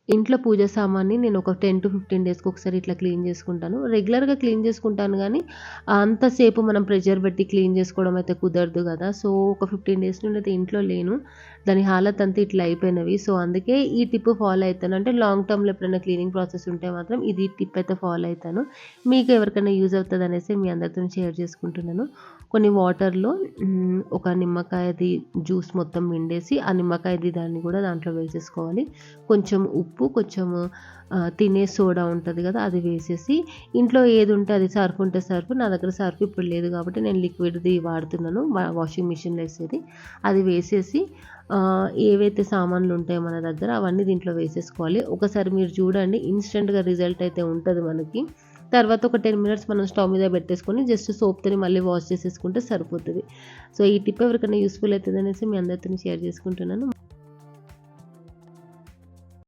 ఇంట్లో పూజ సామాన్ని నేను ఒక 10-15 డేస్‌కి ఒకసారి ఇట్లా క్లీన్ చేసుకుంటాను. రెగ్యులర్‌గా క్లీన్ చేసుకుంటాను గానీ, అంతసేపు మనం ప్రెషర్ పెట్టి క్లీన్ చేసుకోవడం అయితే కుదరదు గదా! సో, ఒక 15 డేస్ నుండి అయితే ఇంట్లో లేను. దాని హాలత్ అంతా ఇట్లా అయిపోయినవి. సో, అందుకే ఈ టిప్ ఫాలో అయితాను. అంటే లాంగ్ టర్మ్‌లో ఎప్పుడైనా క్లీనింగ్ ప్రాసెస్ ఉంటే మాత్రం ఇది టిప్ అయితే ఫాలో అయితాను. మీకు ఎవరికైనా యూజ్ అవుతదనేసి మీ అందరితోని షేర్ చేసుకుంటున్నాను. కొన్ని వాటర్‌లో ఒక నిమ్మకాయది జ్యూస్ మొత్తం పిండేసి, ఆ నిమ్మకాయది దాన్ని గూడా దాంట్లో వేసేసుకోవాలి. కొంచెం ఉప్పు, కొంచెము తినే సోడా ఉంటది గదా! అది వేసేసి, ఇంట్లో ఏదుంటే అది సర్ఫ్ ఉంటే సర్ఫ్, నా దగ్గర సర్ఫ్ ఇప్పుడు లేదు కాబట్టి నేను లిక్విడ్‌ది వాడుతున్నాను. వాషింగ్ మిషన్‌లో ఏసేది. అది వేసేసి ఏవైతే సామాన్లుంటాయో మన దగ్గర అవన్నీ దీంట్లో వేసేసుకోవాలి. ఒకసారి మీరు చూడండి ఇన్‌స్టంట్‌గా రిజల్ట్ అయితే ఉంటది మనకి. తర్వాత ఒక 10 మినిట్స్ మనం స్టవ్ మీద పెట్టేసుకొని జస్ట్ సోప్‌తోని మళ్ళీ వాష్ చేసేసుకుంటే సరిపోతది. సో, ఈ టిప్ ఎవరికైనా యూజ్‌ఫుల్ అయితదనేసి మీ అందరితోని షేర్ చేసుకుంటున్నాను.